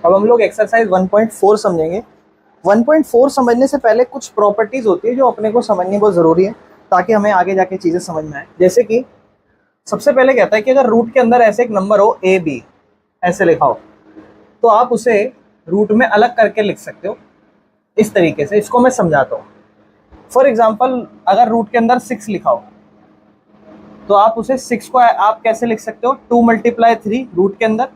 अब हम लोग एक्सरसाइज 1.4 समझेंगे। 1.4 समझने से पहले कुछ प्रॉपर्टीज होती है जो अपने को समझनी बहुत ज़रूरी है ताकि हमें आगे जाके चीज़ें समझ में आए। जैसे कि सबसे पहले कहता है कि अगर रूट के अंदर ऐसे एक नंबर हो ए बी, ऐसे लिखा हो, तो आप उसे रूट में अलग करके लिख सकते हो इस तरीके से। इसको मैं समझाता हूँ। फॉर एग्जाम्पल, अगर रूट के अंदर 6 लिखा हो तो आप उसे 6 को आप कैसे लिख सकते हो, 2 × 3 रूट के अंदर,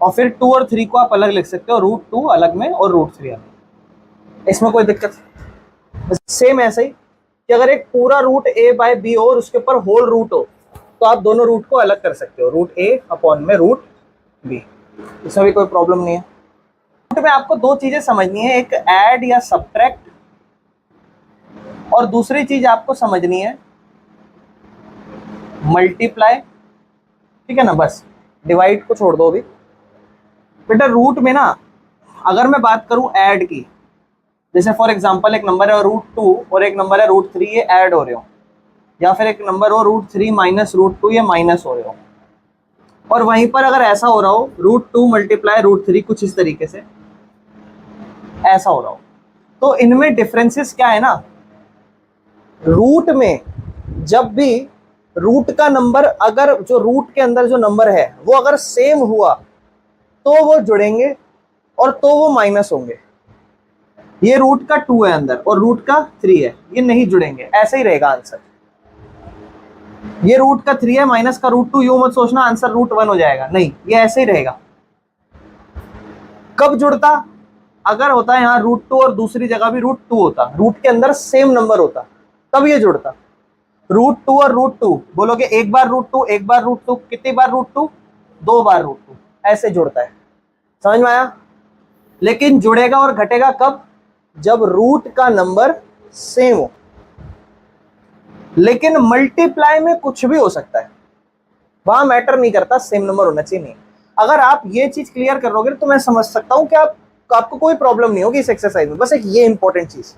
और फिर 2 और 3 को आप अलग लिख सकते हो, √2 अलग में और √3 अलग। इसमें कोई दिक्कत? सेम ऐसे ही कि अगर एक पूरा रूट a/b हो और उसके ऊपर होल रूट हो तो आप दोनों रूट को अलग कर सकते हो, √a/ में √b। इसमें भी कोई प्रॉब्लम नहीं है। रूट में आपको दो चीजें समझनी है, एक ऐड या सब्ट्रैक्ट, और दूसरी चीज आपको समझनी है मल्टीप्लाई। ठीक है ना, बस डिवाइड को छोड़ दो अभी। बेटा रूट में ना, अगर मैं बात करूं ऐड की, जैसे फॉर एग्जांपल एक नंबर है √2 और एक नंबर है √3, ये ऐड हो रहे हो, या फिर एक नंबर हो √3 - √2, ये माइनस हो रहे हो। और वहीं पर अगर ऐसा हो रहा हो √2 × √3, कुछ इस तरीके से ऐसा हो रहा हो, तो इनमें डिफरेंसेस क्या है ना, रूट में जब भी रूट का नंबर, अगर जो रूट के अंदर जो नंबर है वो अगर सेम हुआ तो वो जुड़ेंगे और तो वो माइनस होंगे। ये रूट का 2 है अंदर और रूट का 3 है, ये नहीं जुड़ेंगे, ऐसे ही रहेगा आंसर। ये रूट का 3 है माइनस का √2, यूं मत सोचना आंसर √1 हो जाएगा, नहीं, ये ऐसे ही रहेगा। कब जुड़ता? अगर होता है यहाँ √2 और दूसरी जगह भी √2 होता, रूट के अंदर सेम नंबर होता, तब ये जुड़ता। √2 और √2 बोलोगे, एक बार √2 एक बार √2, कितनी बार √2? 2 बार √2, ऐसे जुड़ता है। समझ में आया? लेकिन जुड़ेगा और घटेगा कब? जब रूट का नंबर सेम हो। लेकिन मल्टीप्लाई में कुछ भी हो सकता है, वहां मैटर नहीं करता सेम नंबर होना चाहिए, नहीं। अगर आप ये चीज क्लियर कर लोगे तो मैं समझ सकता हूं कि आपको कोई प्रॉब्लम नहीं होगी इस एक्सरसाइज में। बस एक ये इंपॉर्टेंट चीज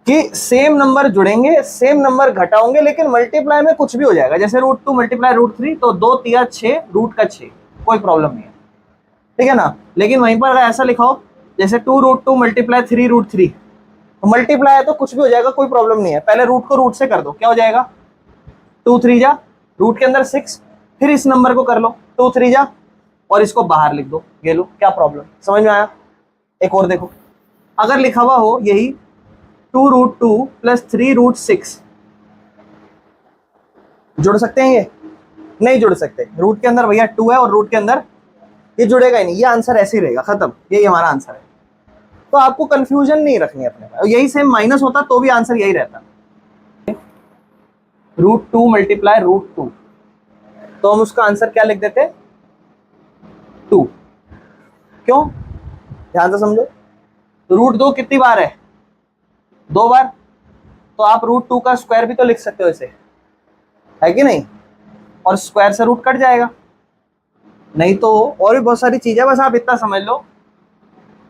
कि सेम नंबर जुड़ेंगे, सेम नंबर घटाओगे, लेकिन मल्टीप्लाई में कुछ भी हो जाएगा। जैसे √2 × √3, तो 2 × 3 = 6, रूट का 6, कोई प्रॉब्लम नहीं है, ठीक है ना। लेकिन वहीं पर अगर ऐसा लिखाओ जैसे 2 √2 × 3 √3, तो मल्टीप्लाई है तो कुछ भी हो जाएगा, कोई प्रॉब्लम नहीं है। पहले रूट को रूट से कर दो, क्या हो जाएगा? 2 3 जा, रूट के अंदर 6, फिर इस नंबर को कर लो 2 3 जा और इसको बाहर लिख दो, ये लो, क्या प्रॉब्लम? समझ में आया? एक और देखो, अगर लिखा हुआ हो यही 2 √2 + 3 √6, जुड़ सकते हैं? ये नहीं जुड़ सकते। रूट के अंदर भैया 2 है और रूट के अंदर ये जुड़ेगा ही नहीं, ये आंसर ऐसे ही रहेगा, खत्म, यही हमारा आंसर है। तो आपको कंफ्यूजन नहीं रखनी अपने पास। यही सेम माइनस होता तो भी आंसर यही रहता, √2 × √2, तो हम उसका आंसर क्या लिख देते? 2। क्यों? ध्यान से समझो, √2 कितनी बार है? 2 बार, तो आप √2 का स्क्वायर भी तो लिख सकते हो इसे, है कि नहीं? और स्क्वायर से रूट कट जाएगा, नहीं तो और भी बहुत सारी चीजें। बस आप इतना समझ लो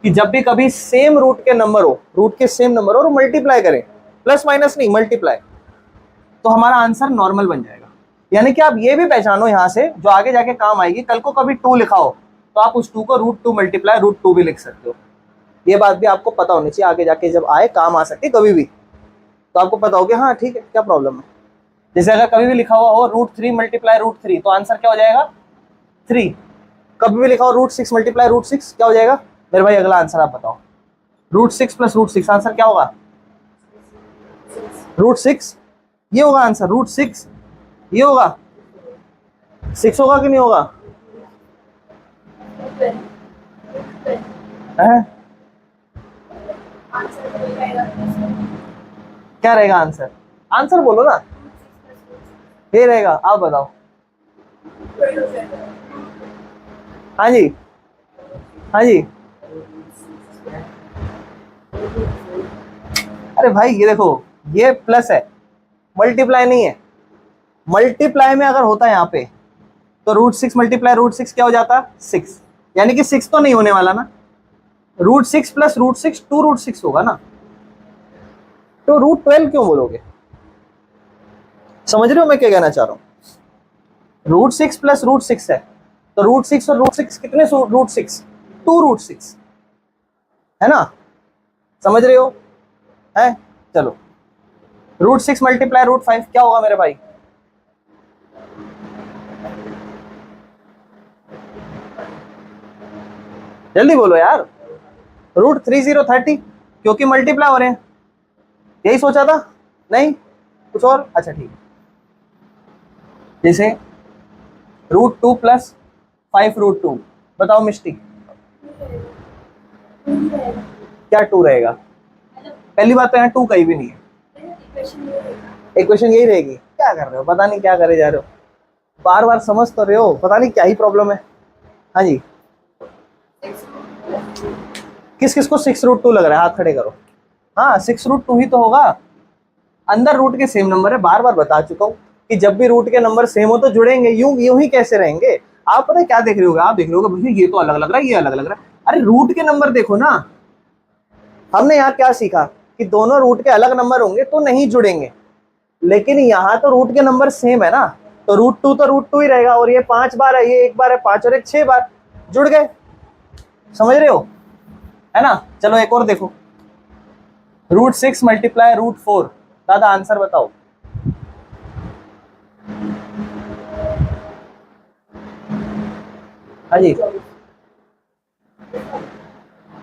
कि जब भी कभी सेम रूट के नंबर हो, रूट के सेम नंबर हो और मल्टीप्लाई करें, प्लस माइनस नहीं, मल्टीप्लाई, तो हमारा आंसर नॉर्मल बन जाएगा। यानी कि आप ये भी पहचानो यहाँ से, जो आगे जाके काम आएगी। कल को कभी 2 लिखा हो तो आप उस 2 को √2 × √2 भी लिख सकते हो। ये बात भी आपको पता होनी चाहिए, आगे जाके जब आए काम आ सकती है कभी भी, तो आपको पता हो कि हाँ ठीक है, क्या प्रॉब्लम है। जैसे अगर कभी भी लिखा हुआ हो √3 × √3, तो आंसर क्या हो जाएगा? 3। कभी भी लिखा हो √6 × √6, क्या हो जाएगा? मेरे भाई अगला आंसर आप बताओ। √6 + √6, आंसर क्या होगा? √6, ये होगा आंसर। √6 ये होगा, 6 होगा कि नहीं होगा? है? क्या रहेगा आंसर? आंसर बोलो ना, ये रहेगा, आप बताओ। हाँ जी, हाँ जी। अरे भाई ये देखो, ये प्लस है, मल्टीप्लाई नहीं है। मल्टीप्लाई में अगर होता है यहाँ पे तो √6 × √6 क्या हो जाता? 6, यानी कि 6 तो नहीं होने वाला ना। √6 + √6 2 √6 होगा ना, तो √12 क्यों बोलोगे? समझ रहे हो मैं क्या कहना चाह रहा हूँ? √6 + √6 है, तो √6 और √6 कितने √6? 2√6 है ना, समझ रहे हो? है, चलो √6 मल्टीप्लाई √5 क्या होगा मेरे भाई? जल्दी बोलो यार। √3030 क्योंकि मल्टीप्लाई हो रहे हैं, यही सोचा था? नहीं कुछ और? अच्छा ठीक। जैसे √2 + 5√2, बताओ मिस्टी क्या 2 रहेगा? पहली बात तो यहाँ 2 कहीं भी नहीं है, इक्वेशन यही रहेगी। क्या कर रहे हो, पता नहीं क्या करे जा रहे हो, बार बार समझ तो रहे हो, पता नहीं क्या ही प्रॉब्लम है। हाँ जी, किस किस को 6√2 लग रहा है, हाथ खड़े करो। हाँ 6√2 ही तो होगा, अंदर रूट के सेम नंबर है। बार बार बता चुका हूँ कि जब भी रूट के नंबर सेम हो तो जुड़ेंगे, यूं ही कैसे रहेंगे? आप पता है क्या देख रहे होगे? आप देख रहे होगे भैया ये तो अलग लग रहा है, ये अलग लग रहा है। अरे रूट के नंबर देखो ना। हमने यहाँ क्या सीखा कि दोनों रूट के अलग नंबर होंगे तो नहीं जुड़ेंगे, लेकिन यहाँ तो रूट के नंबर सेम है ना, तो √2 तो √2 ही रहेगा। और ये 5 बार है, ये 1 बार है, 5 और 1 6 बार, जुड़ गए। समझ रहे हो, है ना? चलो एक और देखो, √6 मल्टीप्लाई √4। दादा आंसर बताओ। हाँ जी,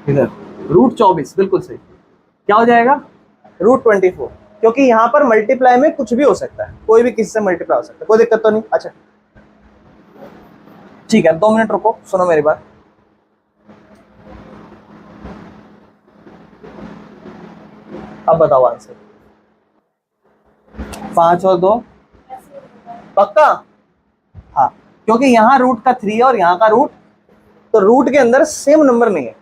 इधर √24, बिल्कुल सही। क्या हो जाएगा? √24, क्योंकि यहाँ पर मल्टीप्लाई में कुछ भी हो सकता है, कोई भी किसी से मल्टीप्लाई हो सकता है, कोई दिक्कत तो नहीं। अच्छा ठीक है, 2 मिनट रुको, सुनो मेरी बात। अब बताओ आंसर। 5 और 2 पक्का? हाँ, क्योंकि यहाँ रूट का 3 है और यहाँ का रूट, तो रूट के अंदर सेम नंबर नहीं है,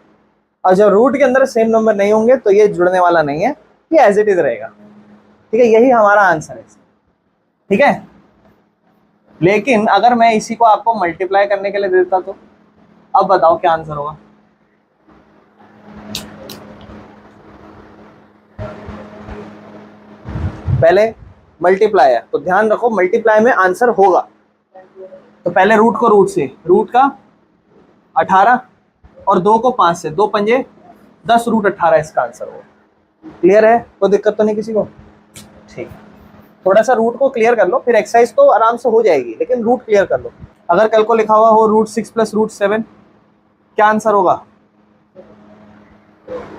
और जब रूट के अंदर सेम नंबर नहीं होंगे तो ये जुड़ने वाला नहीं है, ये एज इट इज रहेगा। ठीक है, यही हमारा आंसर है। ठीक है, लेकिन अगर मैं इसी को आपको मल्टीप्लाई करने के लिए देता तो अब बताओ क्या आंसर होगा? पहले मल्टीप्लाई है तो ध्यान रखो मल्टीप्लाई में आंसर होगा, तो पहले रूट को रूट से, रूट का 18 और 2 को 5 से, 2 पंजे 10 √18 इसका आंसर होगा। क्लियर है? कोई दिक्कत तो नहीं किसी को? ठीक, थोड़ा सा रूट को क्लियर कर लो, फिर एक्सरसाइज तो आराम से हो जाएगी, लेकिन रूट क्लियर कर लो। अगर कल को लिखा हुआ हो √6 + √7, क्या आंसर होगा?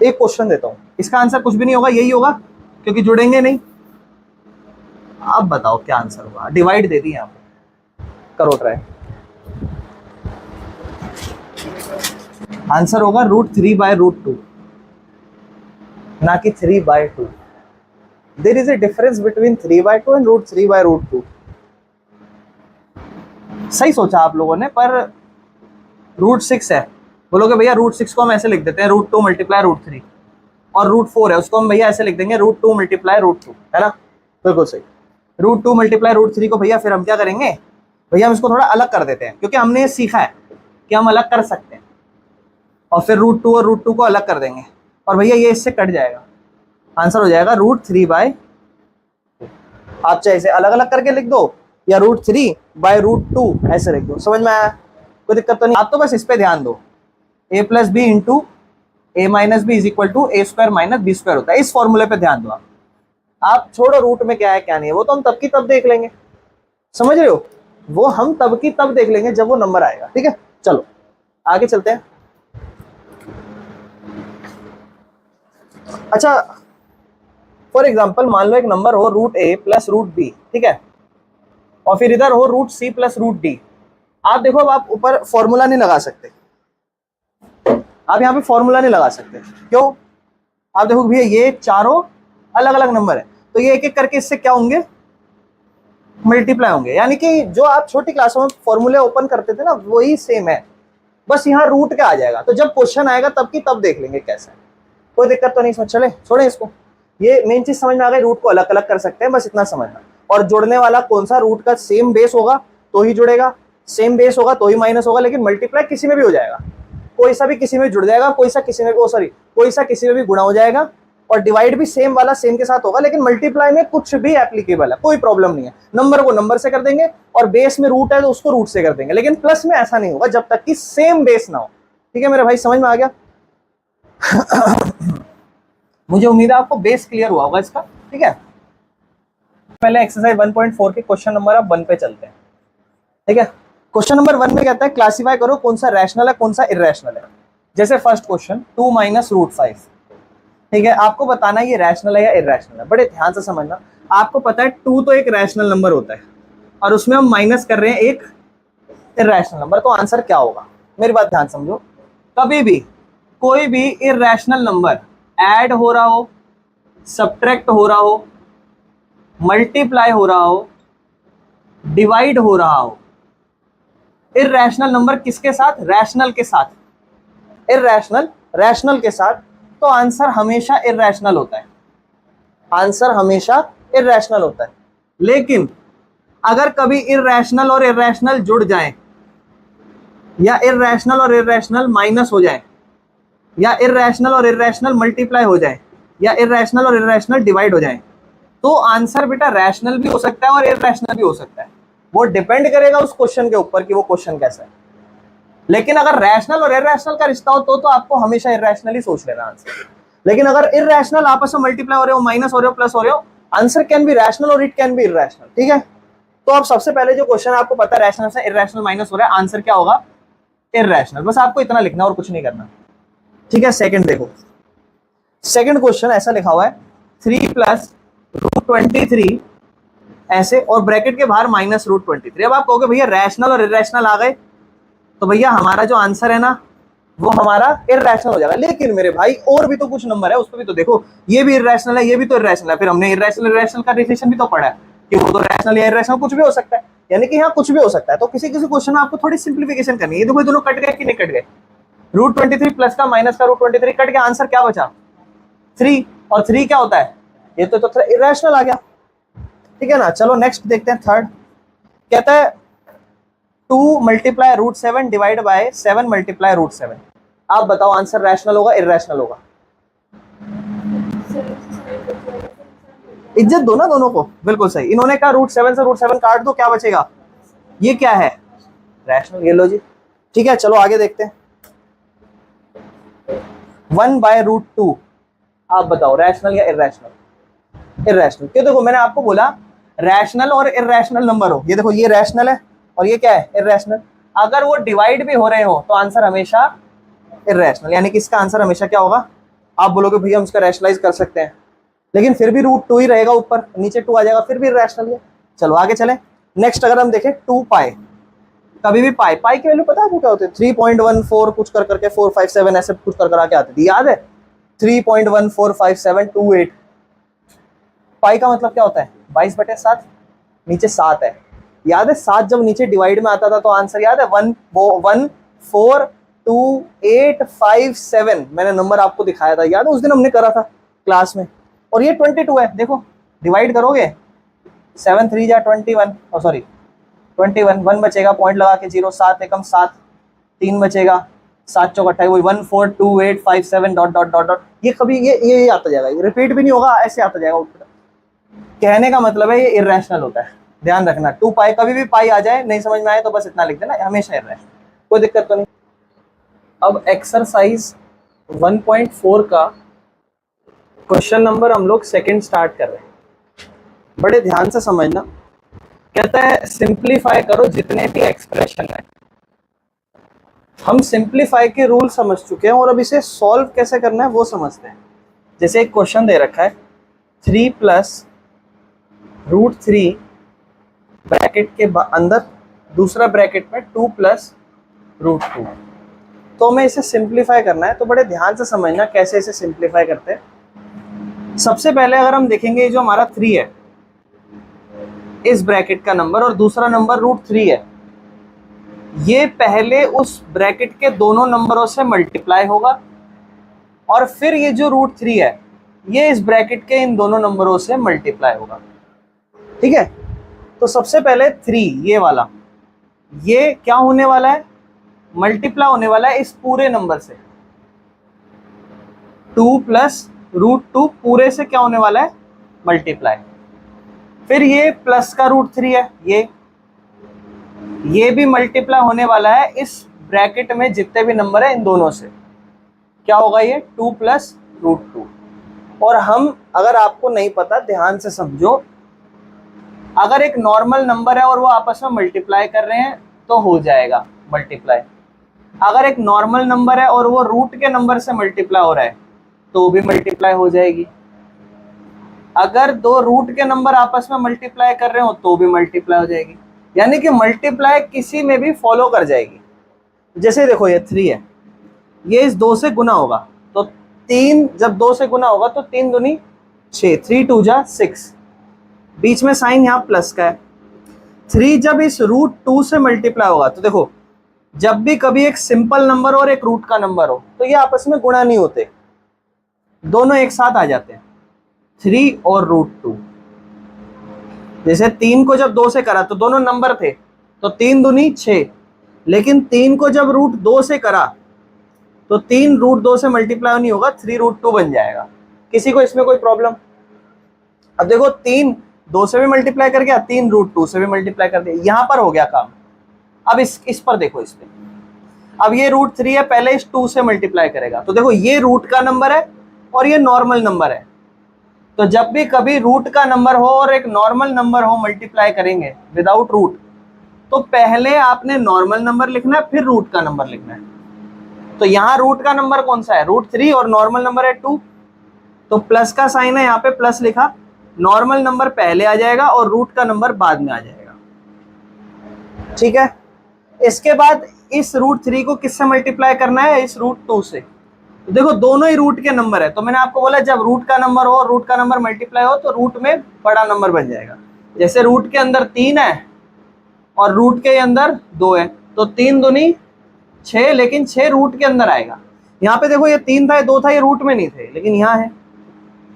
एक क्वेश्चन देता हूं, इसका आंसर कुछ भी नहीं होगा, यही होगा, क्योंकि जुड़ेंगे नहीं। अब बताओ क्या आंसर होगा? डिवाइड दे दी यहाँ पे, करो ट्राई। आंसर होगा √3/√2, ना कि 3/2। There is a difference between 3/2 and √3/√2। सही सोचा आप लोगों ने, पर √6 है, बोलोगे भैया √6 को हम ऐसे लिख देते हैं √2 मल्टीप्लाई √3, और √4 है उसको हम भैया ऐसे लिख देंगे √2 मल्टीप्लाई √2, है ना? बिल्कुल सही। √2 मल्टीप्लाई √3 को भैया फिर हम क्या करेंगे? भैया हम इसको थोड़ा अलग कर देते हैं, क्योंकि हमने ये सीखा है कि हम अलग कर सकते हैं, और फिर √2 और √2 को अलग कर देंगे, और भैया ये इससे कट जाएगा, आंसर हो जाएगा √3/2। आप चाहे इसे अलग अलग करके लिख दो या √3/√2 ऐसे लिख दो, समझ में आया? कोई दिक्कत तो नहीं। आप तो बस इस पे ध्यान दो, a + b × a - b = a² - b² होता है, इस फॉर्मूले पे ध्यान दो। आप छोड़ो रूट में क्या है क्या नहीं है, वो तो हम तब की तब देख लेंगे, समझ रहे हो? वो हम तब की तब देख लेंगे जब वो नंबर आएगा। ठीक है, चलो आगे चलते हैं। अच्छा, फॉर एग्जाम्पल मान लो एक नंबर हो √a + √b, ठीक है, और फिर इधर हो √c + √d। आप देखो, अब आप ऊपर फॉर्मूला नहीं लगा सकते, आप यहाँ पे फॉर्मूला नहीं लगा सकते। क्यों? आप देखो भैया ये चारों अलग अलग नंबर है, तो ये एक एक करके इससे क्या होंगे? मल्टीप्लाई होंगे, यानी कि जो आप छोटी क्लासों में फॉर्मूले ओपन करते थे ना, वही सेम है, बस यहाँ रूट का आ जाएगा। तो जब क्वेश्चन आएगा तब की तब देख लेंगे कैसा है, कोई दिक्कत तो नहीं। समझ चले, छोड़े इसको। ये मेन चीज समझ में आ गई, रूट को अलग अलग कर सकते हैं, बस इतना समझना। और जुड़ने वाला कौन सा? रूट का सेम बेस होगा तो ही जुड़ेगा, सेम बेस होगा तो ही माइनस होगा, लेकिन मल्टीप्लाई किसी में भी हो जाएगा, कोई सा भी किसी में जुड़ जाएगा, कोई सा किसी में भी, कोई सा किसी में भी गुणा हो जाएगा, और डिवाइड भी सेम वाला सेम के साथ होगा। लेकिन मल्टीप्लाई में कुछ भी एप्लीकेबल है, कोई प्रॉब्लम नहीं है। नंबर को नंबर से कर देंगे, और बेस में रूट है तो उसको रूट से कर देंगे, लेकिन प्लस में ऐसा नहीं होगा जब तक कि सेम बेस ना हो। ठीक है मेरे भाई, समझ में आ गया? मुझे उम्मीद है आपको बेस क्लियर हुआ होगा इसका। ठीक है, पहले एक्सरसाइज 1.4 के क्वेश्चन नंबर अब 1 पे चलते हैं। ठीक है, क्वेश्चन नंबर 1 में कहता है क्लासीफाई करो कौन सा रैशनल है कौन सा इरेशनल है। जैसे फर्स्ट क्वेश्चन 2 माइनस रूट 5। ठीक है, आपको बताना है ये रैशनल है या इरेशनल है। बड़े ध्यान से समझना, आपको पता है 2 तो एक रैशनल नंबर होता है और उसमें हम माइनस कर रहे हैं एक इरेशनल नंबर, तो आंसर क्या होगा? मेरी बात ध्यान समझो, कभी भी कोई भी इरेशनल नंबर ऐड हो रहा हो, सब्ट्रैक्ट हो रहा हो, मल्टीप्लाई हो रहा हो, डिवाइड हो रहा हो, इरेशनल नंबर किसके साथ? रैशनल के साथ। इरेशनल रैशनल के साथ, तो आंसर हमेशा इरेशनल होता है। आंसर हमेशा इरेशनल होता है। लेकिन अगर कभी इरेशनल और इरेशनल जुड़ जाएं, या इरेशनल और इरेशनल माइनस हो जाए, या इरेशनल और इरेशनल मल्टीप्लाई हो जाए, या इरेशनल और इरेशनल डिवाइड हो जाए, तो आंसर बेटा रैशनल भी हो सकता है और इरेशनल भी हो सकता है। वो डिपेंड करेगा उस क्वेश्चन के ऊपर कि वो क्वेश्चन कैसा है। लेकिन अगर रैशनल और इरेशनल का रिश्ता हो तो आपको हमेशा इरेशनल ही सोच लेना आंसर। लेकिन अगर इरेशनल आपस में मल्टीप्लाई हो रहे हो, माइनस हो रहे हो, प्लस हो रहे हो, आंसर कैन बी रैशनल और इट कैन बी इरेशनल। ठीक है, तो अब सबसे पहले जो क्वेश्चन आपको पता है रैशनल से इरेशनल माइनस हो रहा है, आंसर क्या होगा? इरेशनल। बस आपको इतना लिखना और कुछ नहीं करना। ठीक है, सेकंड देखो, सेकंड क्वेश्चन ऐसा लिखा हुआ है 3 प्लस रूट 23 ऐसे, और ब्रैकेट के बाहर माइनस रूट 23। अब आप कहोगे भैया रैशनल और इरेशनल आ गए, तो भैया हमारा जो आंसर है ना वो हमारा इरेशनल हो जाएगा। लेकिन मेरे भाई और भी तो कुछ नंबर है, उस पर भी तो देखो, ये भी इरेशनल है, ये भी तो इरेशनल है। फिर हमने इरेशनल इरेशनल का रिलेशन भी तो पढ़ा है कि वो तो रैशनल या इरेशनल कुछ भी हो सकता है, यानी कि यहाँ कुछ भी हो सकता है। तो किसी किसी क्वेश्चन में आपको थोड़ी सिंप्लीफिकेशन करनी है। देखो दोनों कट गए कि नहीं कट गए? रूट 23 प्लस का माइनस का रूट 23 कट गया, आंसर क्या बचा? 3। और 3 क्या होता है? ये तो थोड़ा इरेशनल आ गया। ठीक है ना, चलो नेक्स्ट देखते हैं थर्ड। कहता है 2 multiply root 7 divide by 7 multiply root 7। आप बताओ आंसर रैशनल होगा इरेशनल होगा? इज्जत दो ना दोनों को, बिल्कुल सही। इन्होंने कहा रूट 7 से रूट 7 काट दो, क्या बचेगा? ये क्या है? रैशनल। ये लो जी। ठीक है, चलो आगे देखते हैं। 1 बाय रूट 2, आप बताओ रैशनल या इरेशनल? इरेशनल। क्यों? देखो मैंने आपको बोला रैशनल और इरेशनल नंबर हो, ये देखो ये रैशनल है और ये क्या है? इरेशनल। अगर वो डिवाइड भी हो रहे हो तो आंसर हमेशा इरेशनल, यानी कि इसका आंसर हमेशा क्या होगा? आप बोलोगे भैया हम इसका रैशनलाइज कर सकते हैं, लेकिन फिर भी रूट 2 ही रहेगा, ऊपर नीचे 2 आ जाएगा, फिर भी इरेशनल है। चलो आगे चले। नेक्स्ट अगर हम देखें 2 पाई, कभी भी पाई, पाई की वैल्यू पता है आपको क्या होती है? 3.14 कुछ कर करके 457 ऐसे कुछ कर आके आती थी, याद है? 3.145728। पाई का मतलब क्या होता है? 22/7, नीचे 7 है, याद है? 7 जब नीचे डिवाइड में आता था तो आंसर याद है 1428557। मैंने नंबर आपको दिखाया था, याद है? उस दिन हमने करा था क्लास में। और ये 22 है, देखो डिवाइड करोगे 7 3 जा 21, और सॉरी 21, 1 बचेगा, पॉइंट लगा के 0, 7 एकम 7, 3 बचेगा, 7 चौक 28, वही 1428557 डॉट डॉट डॉट डॉट। ये कभी ये आता जाएगा, ये रिपीट भी नहीं होगा, ऐसे आता जाएगा। कहने का मतलब है ये इरेशनल होता है, ध्यान रखना। 2 पाई, कभी भी पाई आ जाए नहीं समझ में आए तो बस इतना लिख देना, हमेशा इरेशनल, कोई दिक्कत तो नहीं। अब एक्सरसाइज 1.4 का क्वेश्चन नंबर हम लोग सेकंड स्टार्ट कर रहे हैं, बड़े ध्यान से समझना। कहता है सिंप्लीफाई करो जितने भी एक्सप्रेशन है। हम सिंप्लीफाई के रूल समझ चुके हैं और अब इसे सॉल्व कैसे करना है वो समझते हैं। जैसे एक क्वेश्चन दे रखा है 3 प्लस रूट 3 ब्रैकेट के अंदर, दूसरा ब्रैकेट में 2 प्लस रूट 2। तो हमें इसे सिंप्लीफाई करना है, तो बड़े ध्यान से समझना कैसे इसे सिंप्लीफाई करते हैं। सबसे पहले अगर हम देखेंगे जो हमारा 3 है, इस ब्रैकेट का नंबर, और दूसरा नंबर रूट 3 है, ये पहले उस ब्रैकेट के दोनों नंबरों से मल्टीप्लाई होगा, और फिर ये जो रूट 3 है ये इस ब्रैकेट के इन दोनों नंबरों से मल्टीप्लाई होगा। ठीक है, तो सबसे पहले 3 ये वाला, ये क्या होने वाला है? मल्टीप्लाई होने वाला है इस पूरे नंबर से। 2 प्लस रूट 2 पूरे से क्या होने वाला है? मल्टीप्लाई। फिर ये प्लस का रूट 3 है, ये भी मल्टीप्लाई होने वाला है इस ब्रैकेट में जितने भी नंबर है इन दोनों से क्या होगा, ये 2 प्लस रूट 2। और हम, अगर आपको नहीं पता ध्यान से समझो, अगर एक नॉर्मल नंबर है और वो आपस में मल्टीप्लाई कर रहे हैं तो हो जाएगा मल्टीप्लाई। अगर एक नॉर्मल नंबर है और वो रूट के नंबर से मल्टीप्लाई हो रहा है तो भी मल्टीप्लाई हो जाएगी। अगर दो रूट के नंबर आपस में मल्टीप्लाई कर रहे हो तो भी मल्टीप्लाई हो जाएगी। यानी कि मल्टीप्लाई किसी में भी फॉलो कर जाएगी। जैसे देखो ये 3 है, ये इस 2 से गुना होगा तो 3 जब 2 से गुना होगा तो 3 दूनी 6, 3 2 जा 6, बीच में साइन यहाँ प्लस का है। 3 जब इस रूट 2 से मल्टीप्लाई होगा तो देखो, जब भी कभी एक सिंपल नंबर और एक रूट का नंबर हो तो ये आपस में गुणा नहीं होते, दोनों एक साथ आ जाते हैं, 3 और रूट 2। जैसे 3 को जब 2 से करा तो दोनों नंबर थे तो 3 दूनी 6, लेकिन 3 को जब रूट 2 से करा तो 3 रूट 2 से मल्टीप्लाई नहीं होगा, 3 रूट 2 बन जाएगा। किसी को इसमें कोई प्रॉब्लम? अब देखो 3 2 से भी मल्टीप्लाई कर गया, 3 रूट 2 से भी मल्टीप्लाई कर दिया, यहां पर हो गया काम। अब इस पर देखो, इस पे अब ये रूट 3 है, पहले इस 2 से मल्टीप्लाई करेगा तो देखो ये रूट का नंबर है और ये नॉर्मल नंबर है। तो जब भी कभी रूट का नंबर हो और एक नॉर्मल नंबर हो मल्टीप्लाई करेंगे विदाउट रूट, तो पहले आपने नॉर्मल नंबर लिखना है फिर रूट का नंबर लिखना है। तो यहाँ रूट का नंबर कौन सा है, रूट 3, और नॉर्मल नंबर है 2, तो प्लस का साइन है, यहाँ पे प्लस लिखा, नॉर्मल नंबर पहले आ जाएगा और रूट का नंबर बाद में आ जाएगा। ठीक है, इसके बाद इस रूट 3 को किससे मल्टीप्लाई करना है, इस रूट 2 से। तो देखो दोनों ही रूट के नंबर है, तो मैंने आपको बोला जब रूट का नंबर हो और रूट का नंबर मल्टीप्लाई हो तो रूट में बड़ा नंबर बन जाएगा। जैसे रूट के अंदर 3 है और रूट के अंदर 2 है तो 3 दूनी 6, लेकिन 6 रूट के अंदर आएगा। यहाँ पे देखो ये 3 था, ये 2 था, ये रूट में नहीं थे, लेकिन यहाँ है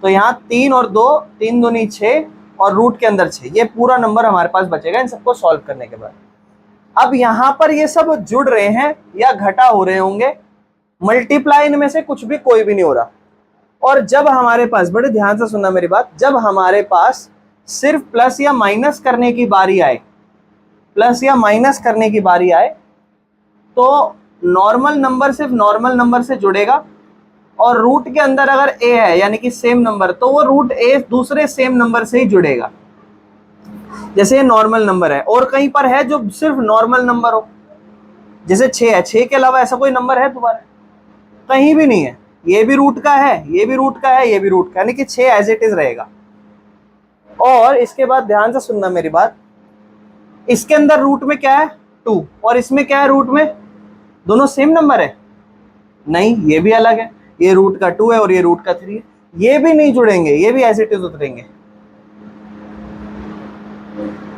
तो यहाँ 3 और 2, 3 दूनी 6 और रूट के अंदर 6, ये पूरा नंबर हमारे पास बचेगा इन सबको सॉल्व करने के बाद। अब यहाँ पर ये सब जुड़ रहे हैं या घटा हो रहे होंगे, मल्टीप्लाई इनमें से कुछ भी कोई भी नहीं हो रहा। और जब हमारे पास, बड़े ध्यान से सुनना मेरी बात, जब हमारे पास सिर्फ प्लस या माइनस करने की बारी आए, प्लस या माइनस करने की बारी आए तो नॉर्मल नंबर सिर्फ नॉर्मल नंबर से जुड़ेगा और रूट के अंदर अगर ए है यानी कि सेम नंबर तो वो रूट ए दूसरे सेम नंबर से ही जुड़ेगा। जैसे ये नॉर्मल नंबर है और कहीं पर है जो सिर्फ नॉर्मल नंबर हो, जैसे 6 है, 6 के अलावा ऐसा कोई नंबर है तुम्हारा? कहीं भी नहीं है। ये भी रूट का है, ये भी रूट का है, ये भी रूट का, यानी कि 6 एज इट इज रहेगा। और इसके बाद ध्यान से सुनना मेरी बात, इसके अंदर रूट में क्या है 2 और इसमें क्या है रूट में, दोनों सेम नंबर है? नहीं, ये भी अलग है, ये रूट का 2 है और ये रूट का 3 है, ये भी नहीं जुड़ेंगे, ये भी एज इट इज उतरेंगे।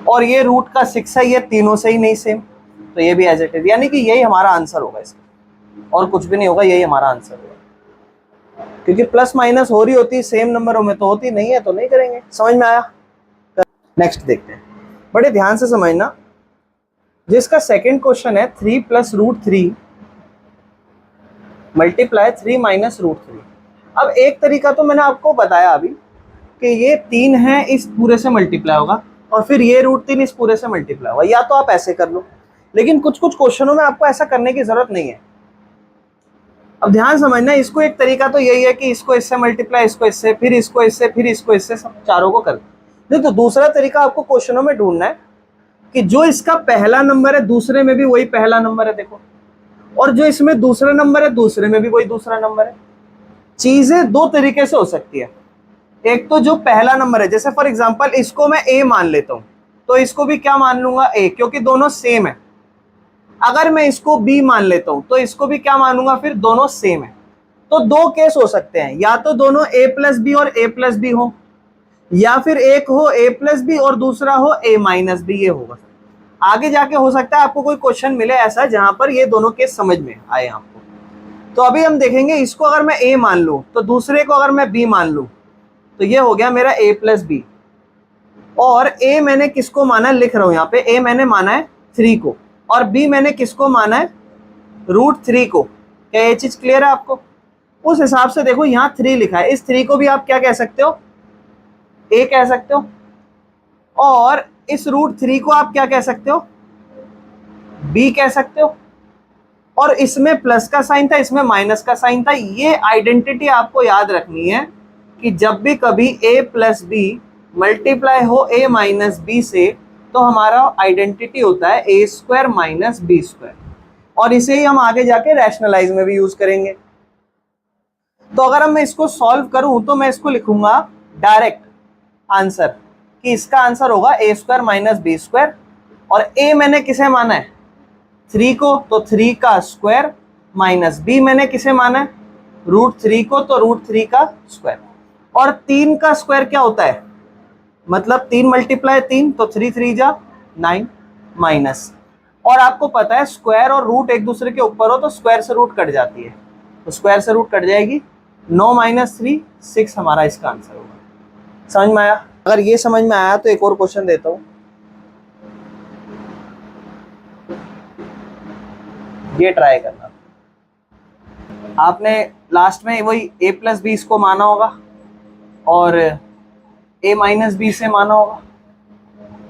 और ये रूट का 6 है, ये तीनों से ही नहीं सेम, तो ये भी एज इट इज, यानी कि यही हमारा आंसर होगा इसका, और कुछ भी नहीं होगा, यही हमारा आंसर होगा। क्योंकि प्लस माइनस हो रही होती सेम नंबरों में तो होती नहीं है, तो नहीं करेंगे। समझ में आया? नेक्स्ट देखते हैं, बड़े ध्यान से समझना। जिसका सेकंड क्वेश्चन है 3 plus root 3 multiply 3 minus root 3। अब एक तरीका तो मैंने आपको बताया अभी कि ये 3 है, इस पूरे से मल्टीप्लाई होगा और फिर ये रूट 3 इस पूरे से मल्टीप्लाई होगा, या तो आप ऐसे कर लो, लेकिन कुछ कुछ क्वेश्चनों में आपको ऐसा करने की जरूरत नहीं है। अब ध्यान समझना, इसको एक तरीका तो यही है कि इसको इससे मल्टीप्लाई, इसको इससे, फिर इसको इससे, फिर इसको इससे, सब चारों को कर। नहीं तो दूसरा तरीका आपको क्वेश्चनों में ढूंढना है कि जो इसका पहला नंबर है दूसरे में भी वही पहला नंबर है, देखो, और जो इसमें दूसरा नंबर है दूसरे में भी वही दूसरा नंबर है। चीजें दो तरीके से हो सकती है। एक तो जो पहला नंबर है, जैसे फॉर एग्जांपल इसको मैं ए मान लेता हूं तो इसको भी क्या मान लूंगा, ए, क्योंकि दोनों सेम है। अगर मैं इसको बी मान लेता हूं तो इसको भी क्या मानूंगा, फिर दोनों सेम है। तो दो केस हो सकते हैं, या तो दोनों ए प्लस बी और ए प्लस बी हो, या फिर एक हो ए प्लस बी और दूसरा हो ए माइनस बी, ये होगा। आगे जाके हो सकता है आपको कोई क्वेश्चन मिले ऐसा जहां पर ये दोनों केस समझ में आए आपको। तो अभी हम देखेंगे, इसको अगर मैं ए मान लूं तो दूसरे को अगर मैं बी मान लूं तो ये हो गया मेरा ए प्लस बी। और ए मैंने किसको माना है, लिख रहा हूं यहाँ पे, ए मैंने माना है 3 को और बी मैंने किसको माना है, रूट 3 को। क्या ये चीज क्लियर है आपको? उस हिसाब से देखो यहाँ 3 लिखा है, इस 3 को भी आप क्या कह सकते हो, ए कह सकते हो, और इस रूट 3 को आप क्या कह सकते हो, बी कह सकते हो, और इसमें प्लस का साइन था, इसमें माइनस का साइन था। ये आइडेंटिटी आपको याद रखनी है कि जब भी कभी a प्लस बी मल्टीप्लाई हो a माइनस बी से, तो हमारा आइडेंटिटी होता है a square minus B square, और इसे ही हम आगे जाके रैशनलाइज में भी यूज करेंगे। तो अगर मैं इसको सॉल्व करूं तो मैं इसको लिखूंगा डायरेक्ट आंसर कि इसका आंसर होगा a square minus B square, और a मैंने किसे माना है 3 को, तो 3 का स्क्वायर, माइनस b मैंने किसे माना है √3 को, तो √3 का स्क्वायर। और 3 का स्क्वायर क्या होता है, मतलब 3 मल्टीप्लाई 3, तो 3 3 जा 9 माइनस, और आपको पता है स्क्वायर और रूट एक दूसरे के ऊपर हो तो स्क्वायर से रूट कट जाती है, तो स्क्वायर से रूट कट जाएगी। 9 माइनस 3 6 हमारा इसका आंसर होगा। समझ में आया? अगर ये समझ में आया तो एक और क्वेश्चन देता हूं, ये ट्राई करना। आपने लास्ट में वही a प्लस बी इसको माना होगा और a माइनस बी से माना होगा,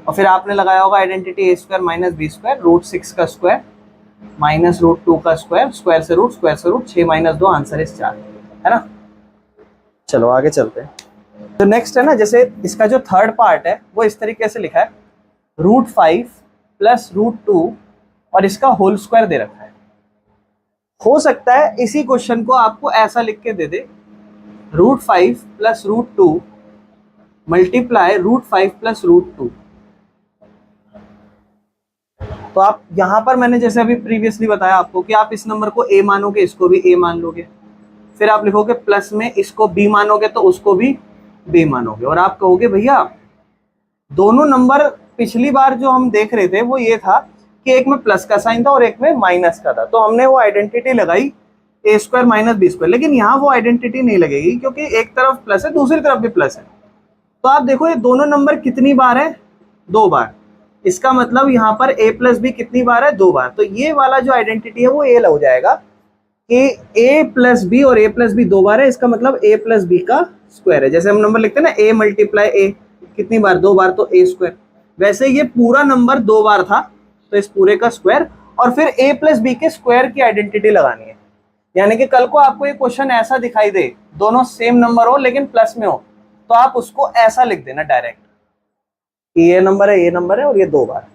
और फिर आपने लगाया होगा identity a square minus B square, √6 का स्क्वायर माइनस √2 का स्क्वायर, स्क्वायर से रूट 6 माइनस 2 आंसर इस 4, है ना। चलो आगे चलते हैं। तो नेक्स्ट है ना, जैसे इसका जो थर्ड पार्ट है वो इस तरीके से लिखा है √5 प्लस √2 और इसका होल स्क्वायर दे रखा है। हो सकता है इसी क्वेश्चन को आपको ऐसा लिख के दे दे √5 प्लस √2 मल्टीप्लाई √5 प्लस √2। तो आप यहां पर मैंने जैसे अभी प्रीवियसली बताया आपको कि आप इस नंबर को a मानोगे, इसको भी a मान लोगे, फिर आप लिखोगे प्लस में इसको b मानोगे तो उसको भी b मानोगे, और आप कहोगे भैया दोनों नंबर पिछली बार जो हम देख रहे थे वो ये था कि एक में प्लस का साइन था और एक में माइनस का था, तो हमने वो आइडेंटिटी लगाई a square minus B square, लेकिन यहाँ वो आइडेंटिटी नहीं लगेगी क्योंकि एक तरफ प्लस है दूसरी तरफ भी प्लस है। तो आप देखो ये दोनों नंबर कितनी बार है, 2 बार, इसका मतलब यहाँ पर a प्लस बी कितनी बार है, 2 बार। तो ये वाला जो आइडेंटिटी है वो a हो जाएगा कि a प्लस बी और a प्लस बी 2 बार है, इसका मतलब a प्लस बी का स्क्वायर है। जैसे हम नंबर लिखते हैं ना a मल्टीप्लाई a कितनी बार, 2 बार, तो a स्क्वायर। वैसे ये पूरा नंबर 2 बार था तो इस पूरे का स्क्वायर, और फिर a प्लस बी के स्क्वायर की आइडेंटिटी लगानी है। यानी कि कल को आपको ये क्वेश्चन ऐसा दिखाई दे, दोनों सेम नंबर हो लेकिन प्लस में हो, तो आप उसको ऐसा लिख देना डायरेक्ट कि ये नंबर है, ये नंबर है और ये 2 बार।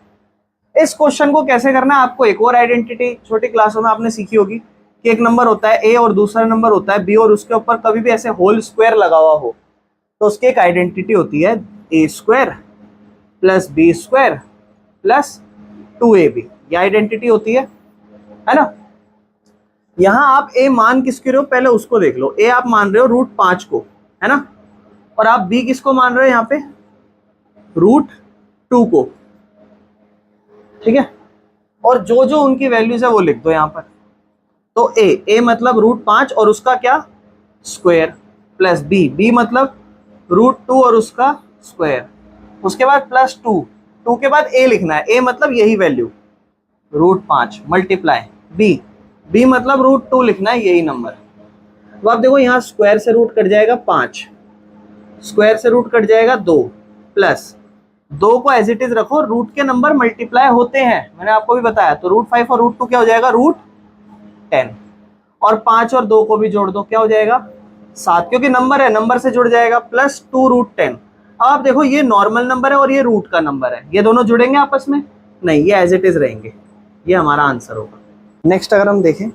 इस क्वेश्चन को कैसे करना है, आपको एक और आइडेंटिटी छोटी क्लासों में आपने सीखी होगी कि एक नंबर होता है a और दूसरा नंबर होता है b, और उसके ऊपर कभी भी ऐसे होल स्क्वायर लगा हुआ हो तो उसकी एक आइडेंटिटी होती है a square plus B square plus 2ab, ये आइडेंटिटी होती है ना। यहां आप a मान किसके रहे हो पहले उसको देख लो, a आप मान रहे हो √5 को, है ना, और आप b किसको मान रहे हो यहाँ पे √2 को, ठीक है। और जो जो उनकी वैल्यूज है वो लिख दो यहाँ पर। तो a मतलब √5 और उसका क्या स्क्वायर, प्लस b मतलब √2 और उसका स्क्वायर, उसके बाद प्लस 2 के बाद a लिखना है, a मतलब यही वैल्यू √5 मल्टीप्लाई b मतलब √2 लिखना है यही नंबर। तो आप देखो यहाँ स्क्वायर से रूट कट जाएगा 5, स्क्वायर से रूट कट जाएगा 2, प्लस 2 को एज इट इज रखो, रूट के नंबर मल्टीप्लाई होते हैं, मैंने आपको भी बताया। तो √5 और √2 क्या हो जाएगा √10, और 5 और 2 को भी जोड़ दो, क्या हो जाएगा 7, क्योंकि नंबर है नंबर से जुड़ जाएगा, प्लस 2 √10। अब आप देखो ये नॉर्मल नंबर है और ये रूट का नंबर है, ये दोनों जुड़ेंगे आपस में नहीं, ये एज इट इज रहेंगे, ये हमारा आंसर होगा। नेक्स्ट अगर हम देखें,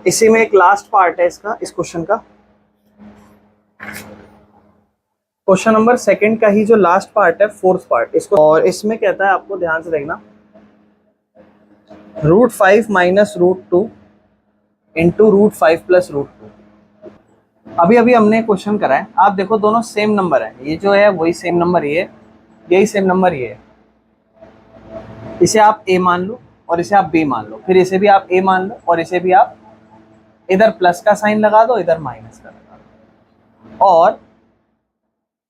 इसी में एक लास्ट पार्ट है इसका, इस क्वेश्चन का, क्वेश्चन नंबर 2 का ही जो लास्ट पार्ट है, 4th पार्ट इसको, और इसमें कहता है आपको ध्यान से देखना √5 माइनस √2 इंटू √5 प्लस √2। अभी अभी हमने क्वेश्चन करा है, आप देखो दोनों सेम नंबर है, ये जो है वही सेम नंबर, ये यही सेम नंबर ये है, इसे आप a मान लो और इसे आप b मान लो, फिर इसे भी आप a मान लो और इसे भी आप इधर प्लस का साइन लगा दो, इधर माइनस का लगा दो, और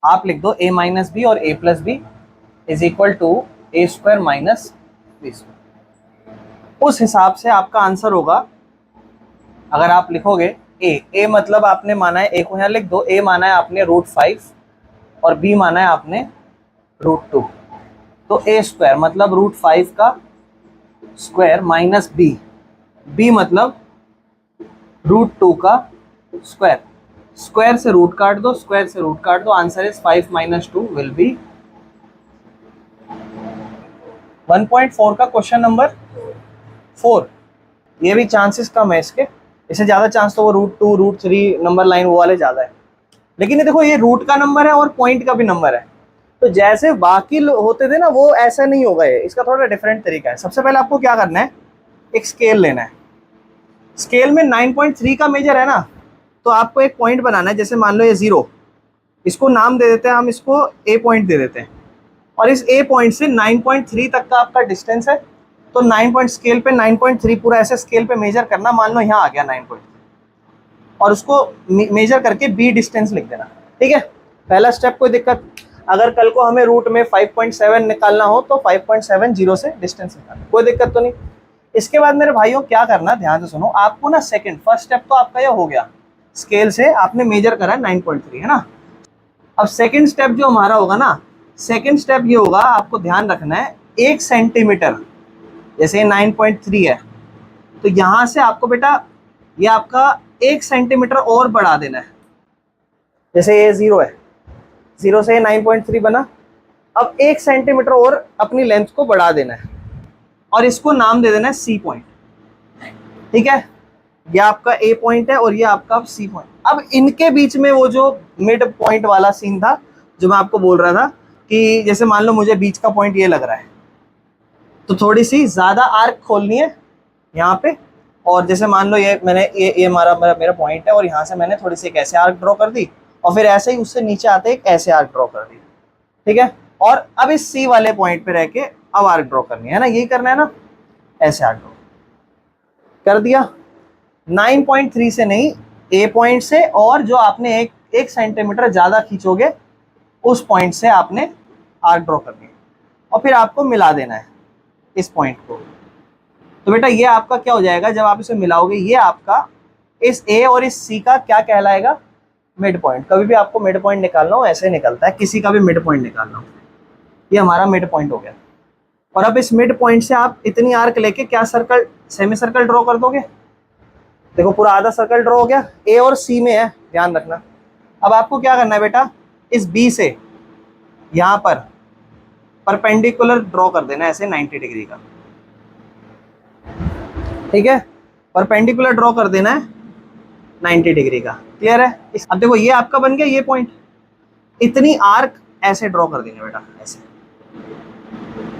आप लिख दो a माइनस बी और a plus B is equal to a square minus B square. उस हिसाब से आपका आंसर होगा, अगर आप लिखोगे a मतलब आपने माना है, a को यहाँ लिख दो, a माना है आपने √5 और b माना है आपने √2, तो a स्क्वायर मतलब √5 का स्क्वायर माइनस b b मतलब √2 का स्क्वायर, स्क्वायर से रूट काट दो, स्क्वायर से रूट काट दो, आंसर इज 5 - 2 विल बी 1.4 का क्वेश्चन नंबर 4। ये भी चांसेस कम है इसके, इससे ज्यादा चांस तो वो √2 √3 नंबर लाइन वो वाले ज्यादा है। लेकिन ये देखो ये रूट का नंबर है और पॉइंट का भी नंबर है, तो जैसे बाकी होते थे ना वो ऐसा नहीं होगा, ये इसका थोड़ा डिफरेंट तरीका है। सबसे पहले आपको क्या करना है, एक स्केल लेना है, स्केल में 9.3 का मेजर है ना, तो आपको एक पॉइंट बनाना है। जैसे मान लो ये 0, इसको नाम दे देते हैं हम, इसको ए पॉइंट दे देते हैं, और इस ए पॉइंट से 9.3 तक का आपका डिस्टेंस है, तो 9 पॉइंट स्केल पे 9.3 पूरा ऐसे स्केल पे मेजर करना। मान लो यहाँ आ गया 9.3, और उसको मेजर करके बी डिस्टेंस लिख देना। ठीक है, पहला स्टेप, कोई दिक्कत। अगर कल को हमें रूट में 5.7 निकालना हो तो 5.70 से डिस्टेंस निकालना, कोई दिक्कत तो नहीं। इसके बाद मेरे भाइयों क्या करना, ध्यान से सुनो, आपको ना सेकंड, फर्स्ट स्टेप तो आपका ये हो गया, स्केल से आपने मेजर करा 9.3 है ना। अब सेकंड स्टेप जो हमारा होगा ना, सेकंड स्टेप ये होगा, आपको ध्यान रखना है 1 सेंटीमीटर, जैसे 9.3 है तो यहां से आपको बेटा ये आपका 1 सेंटीमीटर और बढ़ा देना है। जैसे ये 0 है, 0 से 9.3 बना, अब 1 सेंटीमीटर और अपनी लेंथ को बढ़ा देना है, और इसको नाम दे देना है सी पॉइंट। ठीक है, ये आपका ए पॉइंट है और ये आपका सी पॉइंट। अब इनके बीच में वो जो मिड पॉइंट वाला सीन था जो मैं आपको बोल रहा था, कि जैसे मान लो मुझे बीच का पॉइंट ये लग रहा है, तो थोड़ी सी ज्यादा आर्क खोलनी है यहाँ पे, और जैसे मान लो ये मैंने ये मेरा पॉइंट है, और यहाँ से मैंने थोड़ी सी एक ऐसे आर्क ड्रॉ कर दी, और फिर ऐसे ही उससे नीचे आते एक ऐसे आर्क ड्रॉ कर दी। ठीक है, और अब इस सी वाले पॉइंट पे रह के अब आर्क ड्रॉ करनी है ना, यही करना है ना, ऐसे आर्क ड्रॉ कर दिया। 9.3 से नहीं, ए पॉइंट से, और जो आपने एक सेंटीमीटर ज्यादा खींचोगे उस पॉइंट से आपने आर्क ड्रॉ करनी है, और फिर आपको मिला देना है इस पॉइंट को। तो बेटा ये आपका क्या हो जाएगा, जब आप इसे मिलाओगे, ये आपका इस ए और इस सी का क्या कहलाएगा, मिड पॉइंट। कभी भी आपको मिड पॉइंट निकालना हो ऐसे निकलता है, किसी का भी मिड पॉइंट निकालना हो, ये हमारा मिड पॉइंट हो गया। और अब इस मिड पॉइंट से आप इतनी आर्क लेके क्या सर्कल, सेमी सर्कल ड्रॉ कर दोगे। देखो पूरा आधा सर्कल ड्रॉ हो गया, ए और सी में है, ध्यान रखना। अब आपको क्या करना है बेटा, इस बी से यहाँ पर परपेंडिकुलर ड्रॉ कर देना ऐसे 90 डिग्री का। ठीक है, परपेंडिकुलर ड्रॉ कर देना है 90 डिग्री का, क्लियर है। अब देखो ये आपका बन गया ये पॉइंट, इतनी आर्क ऐसे ड्रॉ कर देंगे बेटा, ऐसे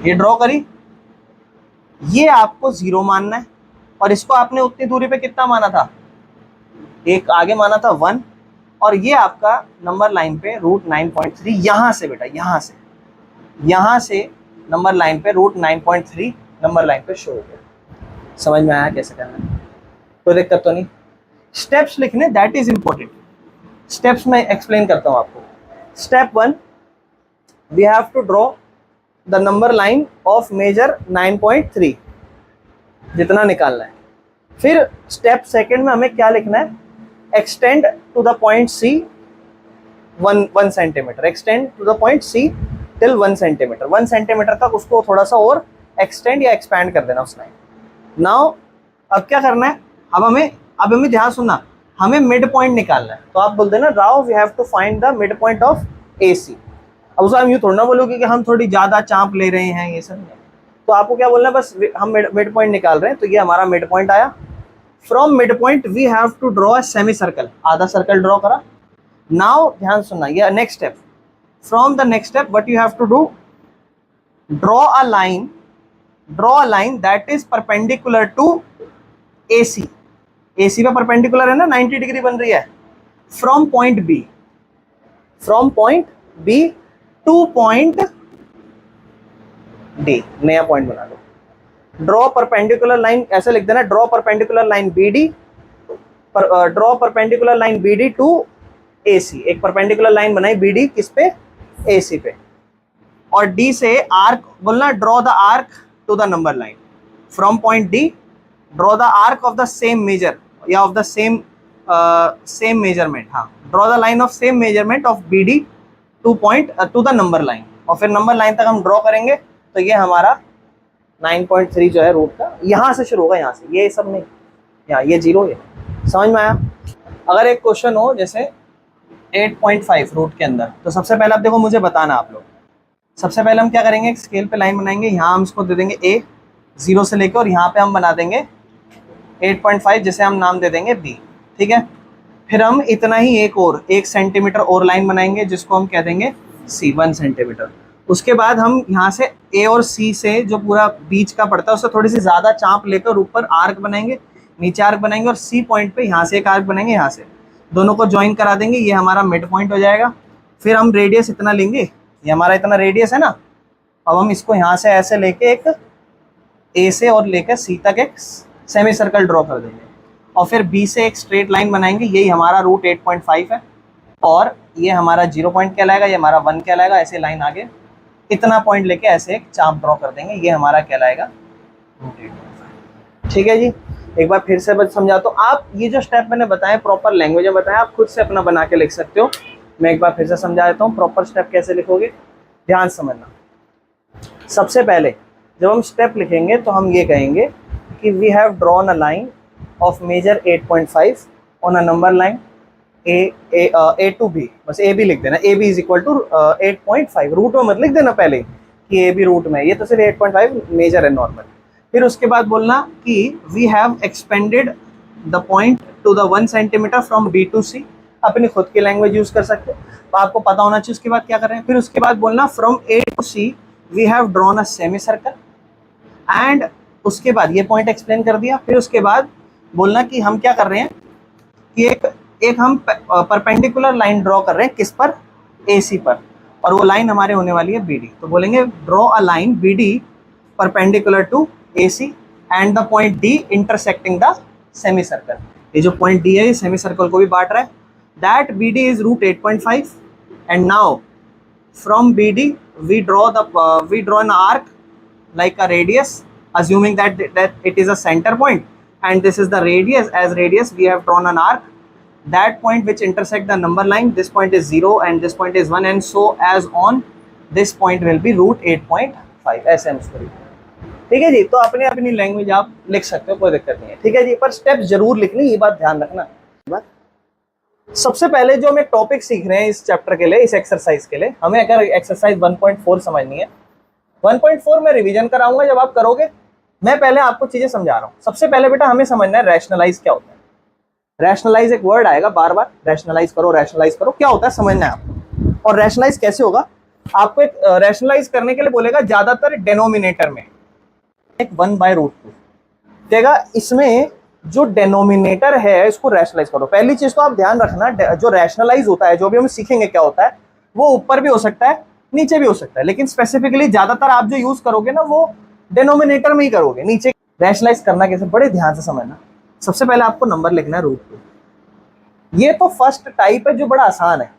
ये ड्रॉ करी, ये आपको 0 मानना है, और इसको आपने उतनी दूरी पे कितना माना था, एक आगे माना था 1, और ये आपका नंबर लाइन पे √9.3 यहाँ से बेटा, यहाँ से नंबर लाइन पे √9.3 नंबर लाइन पे शो हो गया। समझ में आया कैसे करना है, कोई दिक्कत तो नहीं। स्टेप्स लिखने, दैट इज इंपॉर्टेंट। स्टेप्स में एक्सप्लेन करता हूँ आपको। Step 1, we have to draw the number line of measure 9.3, जितना निकालना है। फिर स्टेप सेकंड में हमें क्या लिखना है, extend to the point C 1 centimetre, extend to the point C till 1 centimetre, 1 centimetre तक उसको थोड़ा सा और एक्सटेंड या एक्सपैंड कर देना उस लाइन। नाउ अब क्या करना है, अब हमें ध्यान सुनना, हमें मिड पॉइंट निकालना है। तो आप बोलते हैं ना, राव we have to find the mid point of A C. अब उसको हम यूँ थोड़ा ना बोलोगे कि हम थोड़ी ज़्यादा चाँप ले रहे हैं, ये सब नहीं। तो आपको क्या बोलना है, बस हम मिड पॉइंट निकाल रहे हैं, तो ये हमारा मिड पॉइंट आया। From mid point we have to draw a semi circle, आधा सर्कल ड्रॉ करा। नाउ ध्यान सुनना, ये next step, from the next step what you have to do, draw a line that is perpendicular to AC। AC पे perpendicular है ना, 90 degree बन रही है। From point B to point D, नया पॉइंट बना लो। ड्रॉ परपेंडिकुलर लाइन, ऐसे लिख देना, draw perpendicular line BD, draw perpendicular line BD to AC। एक परपेंडिकुलर लाइन बनाई BD किस पे, AC पे, और D से आर्क बोलना, draw the arc to the number line. From point D draw the arc of the same measure या of the same measurement, हाँ, draw the line of same measurement of BD to the number line, और फिर number line तक हम draw करेंगे, तो ये हमारा 9.3 जो है रूट का, यहाँ से शुरू होगा, यहाँ से, ये सब नहीं, यहाँ ये 0 है। समझ में आया? अगर एक क्वेश्चन हो जैसे 8.5 रूट के अंदर, तो सबसे पहले आप देखो, मुझे बताना आप लोग, सबसे पहले हम क्या करेंगे, एक स्केल पे लाइन बनाएंगे, यहाँ हम इसको दे देंगे a 0 से लेके, और यहाँ पे हम बना देंगे 8.5 जिसे हम नाम दे देंगे b, ठीक है। फिर हम इतना ही एक और 1 सेंटीमीटर और लाइन बनाएंगे जिसको हम कह देंगे c 1 सेंटीमीटर। उसके बाद हम यहाँ से a और c से जो पूरा बीच का पड़ता है उससे थोड़ी सी ज़्यादा चाप लेकर ऊपर आर्क बनाएंगे, नीचे आर्क बनाएंगे, और c पॉइंट पे यहाँ से एक आर्क बनाएंगे, यहाँ से दोनों को ज्वाइन करा देंगे, ये हमारा मिड पॉइंट हो जाएगा। फिर हम रेडियस इतना लेंगे, ये हमारा इतना रेडियस है ना, अब हम इसको यहाँ से ऐसे लेके एक a से और लेकर c तक एक सेमी सर्कल ड्रॉ कर देंगे, और फिर b से एक स्ट्रेट लाइन बनाएंगे, यही हमारा रूट 8.5 है, और ये हमारा 0 पॉइंट कहलाएगा, ये हमारा 1 कहलाएगा, ऐसे लाइन आगे इतना पॉइंट लेके ऐसे एक चाप ड्रॉ कर देंगे, ये हमारा कहलाएगा रूट 8.5। ठीक है जी, एक बार फिर से समझा, तो आप ये जो स्टेप मैंने बताया प्रॉपर लैंग्वेज में बताया, आप खुद से अपना बना के लिख सकते हो। मैं एक बार फिर से समझा देता हूँ प्रॉपर स्टेप कैसे लिखोगे, ध्यान समझना। सबसे पहले जब हम स्टेप लिखेंगे तो हम ये कहेंगे कि we have drawn a line of measure 8.5 on a number line a to b, बस a b लिख देना, a b is equal to 8.5, root में मत लिख देना पहले कि a b रूट में, ये तो सिर्फ 8.5 मेजर है नॉर्मल। फिर उसके बाद बोलना कि we have expanded the point to the 1 centimetre from b to c, अपनी खुद की लैंग्वेज यूज कर सकते हो, तो आपको पता होना चाहिए उसके बाद क्या कर रहे हैं। फिर उसके बाद बोलना from a to c we have drawn a semi circle, and उसके बाद ये पॉइंट एक्सप्लेन कर दिया। फिर उसके बाद बोलना कि हम क्या कर रहे हैं कि एक हम परपेंडिकुलर लाइन ड्रॉ कर रहे हैं, किस पर, AC पर, और वो लाइन हमारे होने वाली है BD, तो बोलेंगे draw a line BD perpendicular to AC and the point D intersecting the semi circle. ये जो पॉइंट D है ये सेमी सर्कल को भी बांट रहा है, that BD is root 8.5, and now from BD we draw an arc like a radius, assuming that it is a center point, and this is the radius, as radius we have drawn an arc, that point which intersect the number line, this point is 0 and this point is 1, and so as on, this point will be root 8.5, ऐसे हम इसको लिखते हैं। ठीक है जी, तो अपने अपनी लैंग्वेज आप लिख सकते हो, कोई दिक्कत नहीं है। ठीक है जी, पर स्टेप जरूर लिखनी, ये बात ध्यान रखना। सबसे पहले जो हम एक टॉपिक सीख रहे हैं इस चैप्टर के लिए, इस एक्सरसाइज के लिए, हमें अगर एक्सरसाइज 1.4 समझनी है, 1.4 में रिवीजन कराऊंगा जब आप करोगे, मैं पहले आपको चीजें समझा रहा हूँ। सबसे पहले बेटा हमें समझना है रैशनलाइज क्या होता है। रैशनलाइज एक वर्ड आएगा बार बार, रैशनलाइज करो क्या होता है समझना है आपको। और रैशनलाइज कैसे होगा, आपको एक रैशनलाइज करने के लिए बोलेगा ज्यादातर डिनोमिनेटर में एक 1/√2 देगा, इसमें जो डेनोमिनेटर है इसको रैशनलाइज करो। पहली चीज तो आप ध्यान रखना, जो रैशनलाइज होता है, जो भी हम सीखेंगे क्या होता है, वो ऊपर भी हो सकता है नीचे भी हो सकता है, लेकिन स्पेसिफिकली ज्यादातर आप जो यूज करोगे ना वो डेनोमिनेटर में ही करोगे, नीचे। रैशनलाइज करना कैसे, बड़े ध्यान से समझना। सबसे पहले आपको नंबर लिखना है √2, ये तो फर्स्ट टाइप है जो बड़ा आसान है,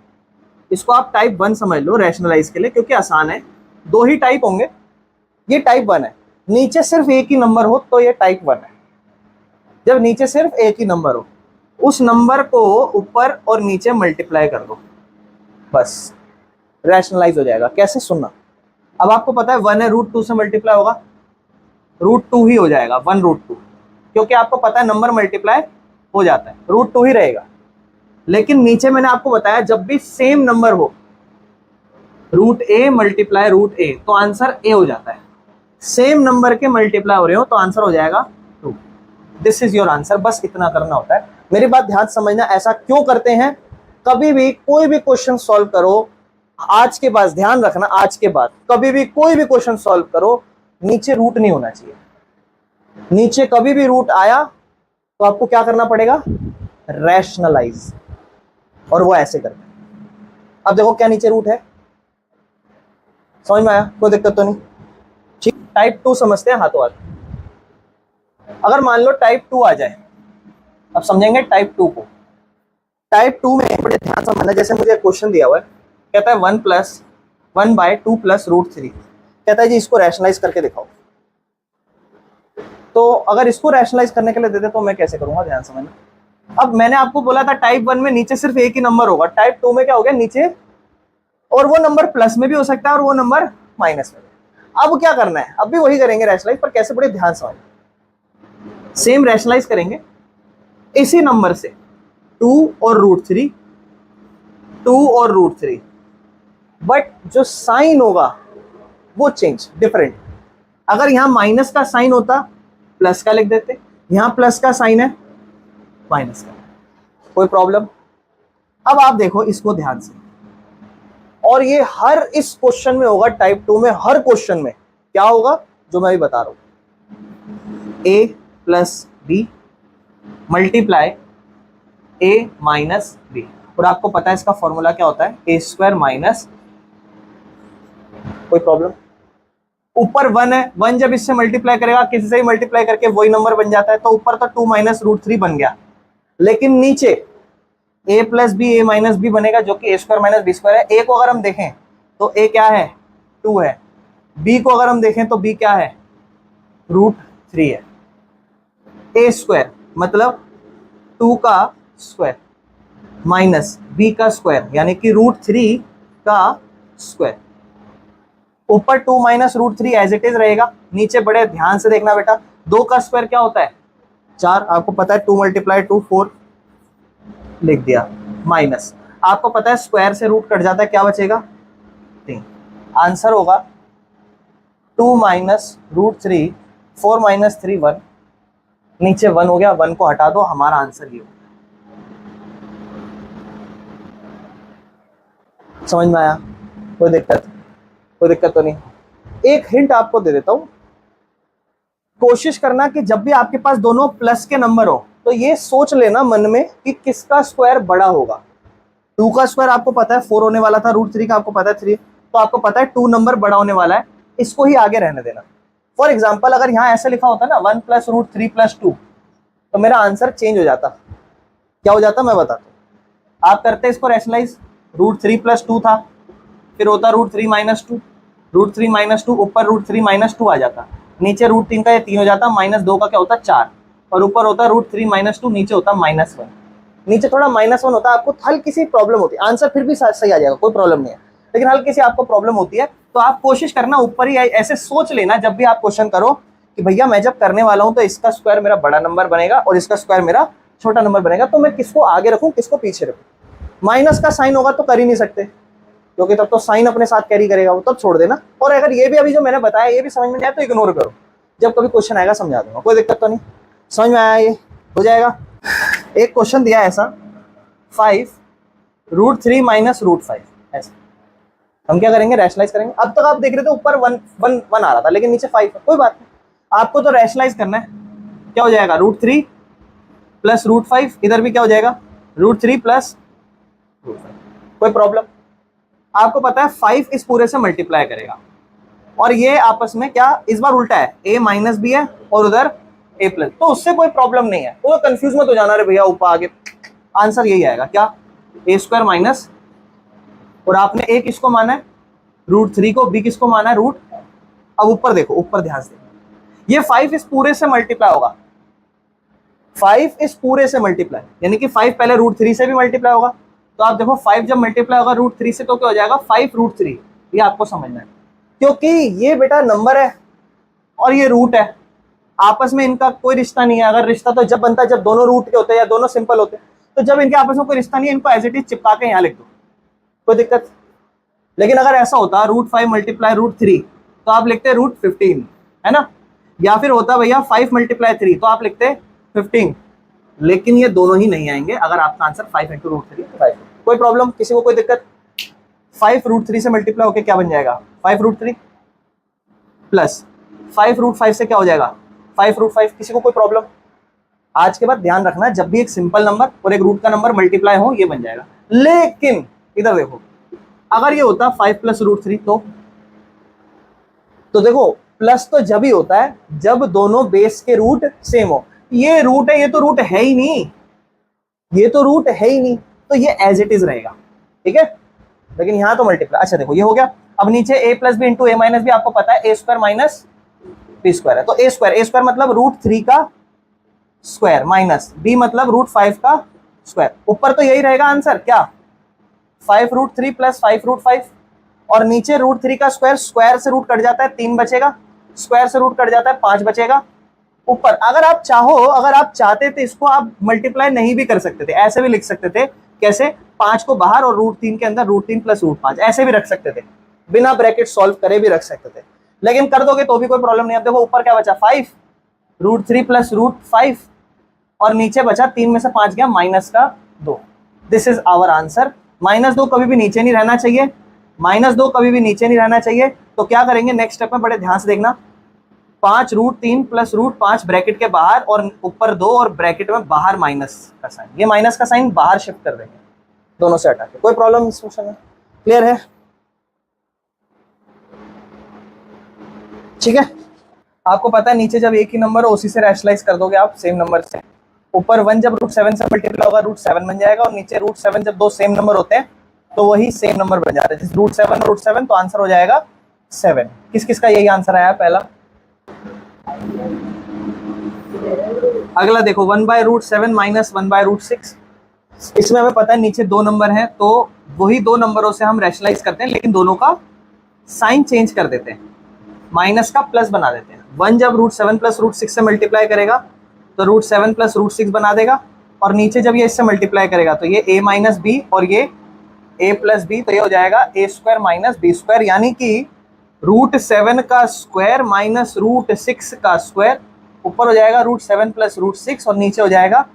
इसको आप टाइप 1 समझ लो रैशनलाइज के लिए, क्योंकि आसान है। 2 ही टाइप होंगे, ये टाइप 1 है। नीचे सिर्फ एक ही नंबर हो तो ये टाइप 1 है। जब नीचे सिर्फ एक ही नंबर हो, उस नंबर को ऊपर और नीचे मल्टीप्लाई कर दो, बस रैशनलाइज हो जाएगा। कैसे, सुनना। अब आपको पता है 1 है, √2 से मल्टीप्लाई होगा, √2 ही हो जाएगा, 1√2, क्योंकि आपको पता है नंबर मल्टीप्लाई हो जाता है, √2 ही रहेगा। लेकिन नीचे मैंने आपको बताया जब भी सेम नंबर हो, √a मल्टीप्लाई √a, तो आंसर a हो जाता है। सेम नंबर के मल्टीप्लाई हो रहे हो तो आंसर हो जाएगा 2। दिस इज योर आंसर, बस इतना करना होता है। मेरी बात ध्यान समझना, ऐसा क्यों करते हैं, कभी भी कोई भी क्वेश्चन सॉल्व करो, आज के बाद ध्यान रखना, आज के बाद कभी भी कोई भी क्वेश्चन सॉल्व करो, नीचे रूट नहीं होना चाहिए। नीचे कभी भी रूट आया तो आपको क्या करना पड़ेगा, रैशनलाइज, और वो ऐसे करते हैं। अब देखो क्या नीचे रूट है, समझ में आया, कोई दिक्कत तो नहीं। ठीक, टाइप 2 समझते हैं हाथों हाथ। अगर मान लो टाइप 2 आ जाए, अब समझेंगे टाइप 2 को। टाइप 2 में बड़े ध्यान से समझना, जैसे मुझे क्वेश्चन दिया हुआ है, कहता है 1+1/2 + √3, कहता है जी इसको रैशनलाइज करके दिखाओ। तो अगर इसको रैशनलाइज करने के लिए देते तो मैं कैसे करूंगा, ध्यान समझना। अब मैंने आपको बोला था टाइप 1 में नीचे सिर्फ एक ही नंबर होगा, टाइप 2 में क्या हो गया, नीचे और वो नंबर प्लस में भी हो सकता है और वो नंबर माइनस में भी। अब क्या करना है, अब भी वही करेंगे रैशनलाइज, पर कैसे बड़े ध्यान समझ, सेम रैशनलाइज करेंगे इसी नंबर से 2 और √3, 2 और √3, बट जो साइन होगा वो चेंज डिफरेंट। अगर यहां माइनस का साइन होता प्लस का लिख देते, यहां प्लस का साइन है माइनस का, कोई प्रॉब्लम। अब आप देखो इसको ध्यान से, और ये हर इस क्वेश्चन में होगा, टाइप 2 में हर क्वेश्चन में क्या होगा जो मैं अभी बता रहा हूं, a plus B multiply a minus B, और आपको पता है इसका फॉर्मूला क्या होता है, a² माइनस, कोई प्रॉब्लम। ऊपर 1 है, 1 जब इससे मल्टीप्लाई करेगा, किसी से ही मल्टीप्लाई करके वही नंबर बन जाता है, तो ऊपर तो 2 माइनस √3 बन गया, लेकिन नीचे a plus B a minus B बनेगा, जो कि a² माइनस b² है। a को अगर हम देखें तो a क्या है, 2 है, b को अगर हम देखें तो b क्या है, √3 है। a² मतलब 2 का स्क्वायर माइनस b का स्क्वायर, यानी कि √3 का स्क्वायर। ऊपर 2 माइनस √3 एज इट इज रहेगा, नीचे बड़े ध्यान से देखना बेटा, 2 का स्क्वायर क्या होता है 4, आपको पता है 2 मल्टीप्लाई 2 4 लिख दिया, माइनस आपको पता है स्क्वायर से रूट कट जाता है, क्या बचेगा 3। आंसर होगा 2 माइनस √3, 4 माइनस 3 1, नीचे 1 हो गया, 1 को हटा दो, हमारा आंसर ये हो। समझ में आया, कोई दिक्कत तो नहीं। एक हिंट आपको दे देता हूं, कोशिश करना कि जब भी आपके पास दोनों प्लस के नंबर हो तो ये सोच लेना मन में कि किसका स्क्वायर बड़ा होगा। 2 का स्क्वायर आपको पता है 4 होने वाला था, √3 का आपको पता है 3, तो आपको पता है 2 नंबर बड़ा होने वाला है, इसको ही आगे रहने देना। फॉर एग्जाम्पल अगर यहाँ ऐसे लिखा होता ना 1 प्लस √3 प्लस 2, तो मेरा आंसर चेंज हो जाता, क्या हो जाता मैं बताता हूँ। आप करते इसको रैशनलाइज, √3 प्लस 2 था, फिर होता √3 माइनस 2, √3 माइनस 2, ऊपर √3 माइनस 2 आ जाता, नीचे √3 का ये 3 हो जाता, -2 का क्या होता 4, और ऊपर होता √3 माइनस 2, नीचे होता -1, नीचे थोड़ा -1 होता है, आपको हल्की सी प्रॉब्लम होती है, आंसर फिर भी सही आ जाएगा, कोई प्रॉब्लम नहीं है, लेकिन हल्की सी आपको प्रॉब्लम होती है, तो आप कोशिश करना ऊपर ही ऐसे सोच लेना जब भी आप क्वेश्चन करो कि भैया मैं जब करने वाला हूं तो इसका स्क्वायर मेरा बड़ा नंबर बनेगा और इसका स्क्वायर मेरा छोटा नंबर बनेगा, तो मैं किसको आगे रखूं किसको पीछे रखूं। माइनस का साइन होगा तो कर ही नहीं सकते, क्योंकि तब तो साइन अपने साथ कैरी करेगा, वो तब छोड़ देना। और अगर ये भी अभी जो मैंने बताया ये भी समझ में नहीं आया तो इग्नोर करो, जब कभी क्वेश्चन आएगा समझा दूंगा, कोई दिक्कत तो नहीं। समझ में आया, ये हो जाएगा। एक क्वेश्चन दिया ऐसा 5 √3 माइनस √5, ऐसा हम क्या करेंगे रैशनलाइज करेंगे। अब तक आप देख रहे थे ऊपर 1 आ रहा था, लेकिन नीचे 5 है, कोई बात नहीं, आपको तो रैशनलाइज करना है। क्या हो जाएगा √3 प्लस √5, इधर भी क्या हो जाएगा √3 प्लस √5, कोई प्रॉब्लम। आपको पता है 5 इस पूरे से मल्टीप्लाई करेगा, और ये आपस में क्या इस बार उल्टा है, a माइनस बी है और उधर a प्लस, तो उससे कोई प्रॉब्लम नहीं है, तो कंफ्यूज मत हो जाना रे भैया, ऊपर आगे आंसर यही आएगा, क्या a² माइनस, और आपने a किसको माना है √3 को, b किसको माना है रूट। अब ऊपर देखो, ऊपर ध्यान से, ये 5 इस पूरे से मल्टीप्लाई होगा, 5 इस पूरे से मल्टीप्लाई, यानी कि 5 पहले √3 से भी मल्टीप्लाई होगा, तो आप देखो 5 जब मल्टीप्लाई होगा √3 से तो क्या हो जाएगा 5 √3, ये आपको समझना है, क्योंकि ये बेटा नंबर है और ये रूट है, आपस में इनका कोई रिश्ता नहीं है। अगर रिश्ता तो जब बनता है जब दोनों रूट के होते हैं या दोनों सिंपल होते हैं, तो जब इनके आपस में कोई रिश्ता नहीं है, इनको एज इट इज चिपका के यहाँ लिख दो, कोई दिक्कत। लेकिन अगर ऐसा होता √5 मल्टीप्लाई √3 तो आप लिखते √15, है ना, या फिर होता भैया 5 मल्टीप्लाई 3 तो आप लिखते 15, लेकिन ये दोनों ही नहीं आएंगे। अगर आपका आंसर 5 × √3 तो 5, कोई प्रॉब्लम, किसी को कोई दिक्कत। 5 √3 से मल्टीप्लाई होकर क्या बन जाएगा 5 √3 प्लस 5 √5 से क्या हो जाएगा 5 √5, किसी को कोई प्रॉब्लम। आज के बाद ध्यान रखना, जब भी एक सिंपल नंबर और एक रूट का नंबर मल्टीप्लाई हो ये बन जाएगा। लेकिन इधर देखो, अगर ये होता 5 प्लस √3 तो देखो प्लस तो जब ही होता है जब दोनों बेस के रूट सेम हो। ये रूट है, ये तो रूट है ही नहीं, ये तो रूट है ही नहीं, तो ये एज इट इज रहेगा, ठीक है। लेकिन यहां तो मल्टीप्लाई, अच्छा देखो ये हो गया। अब नीचे a plus B into a minus B, आपको पता है a² माइनस b² है, तो a² मतलब √3 का स्क्वायर माइनस b मतलब √5 का स्क्वायर, ऊपर तो यही रहेगा आंसर, क्या 5 √3 प्लस 5 √5, और नीचे रूट 3 का स्क्वायर, स्क्वायर से रूट कट जाता है 3 बचेगा, स्क्वायर से रूट कट जाता है 5 बचेगा। ऊपर अगर आप चाहो, अगर आप चाहते थे इसको आप मल्टीप्लाई नहीं भी कर सकते थे, ऐसे भी लिख सकते थे। कैसे? 5 को बाहर और रूट 3 के अंदर, रूट 3 प्लस रूट 5 ऐसे भी रख सकते थे, बिना ब्रैकेट सॉल्व करे भी रख सकते थे, लेकिन कर दोगे तो भी कोई प्रॉब्लम नहीं। अब देखो ऊपर क्या बचा 5, रूट 3 प्लस रूट 5 और नीचे बचा 3 में से 5 गया माइनस का 2। This is our answer. -2 कभी भी नीचे नहीं रहना चाहिए, -2 कभी भी नीचे नहीं रहना चाहिए। तो क्या करेंगे नेक्स्ट स्टेप में, बड़े ध्यान से देखना, 5 रूट 3 प्लस रूट 5 ब्रैकेट के बाहर और ऊपर 2 और ब्रैकेट में बाहर माइनस का साइन, ये माइनस का साइन बाहर शिफ्ट कर देंगे दोनों से हटा के। कोई प्रॉब्लम इस क्वेश्चन में? क्लियर है? ठीक है। आपको पता है नीचे जब एक ही नंबर हो उसी से रैशनलाइज कर दोगे आप सेम नंबर से। ऊपर 1 जब रूट 7 से मल्टीप्लाई होगा रूट 7 बन जाएगा, और नीचे रूट 7 जब दो सेम नंबर होते हैं तो वही सेम नंबर बन जाता है, जैसे रूट 7 तो आंसर हो जाएगा 7। किस किस का यही आंसर आया पहला? अगला देखो 1/√7 माइनस 1/√6। इसमें हमें पता है नीचे 2 नंबर हैं तो वही 2 नंबरों से हम रैशनलाइज करते हैं, लेकिन दोनों का साइन चेंज कर देते हैं, माइनस का प्लस बना देते हैं। 1 जब √7 प्लस √6 से मल्टीप्लाई करेगा तो √7 प्लस √6 बना देगा, और नीचे जब ये इससे मल्टीप्लाई करेगा तो ये a माइनस बी और ये a प्लस बी, तो ये हो जाएगा a² माइनस b², यानी कि √7 का स्क्वायर माइनस √6 का स्क्वायर। ऊपर हो जाएगा √7 प्लस √6 और नीचे हो जाएगा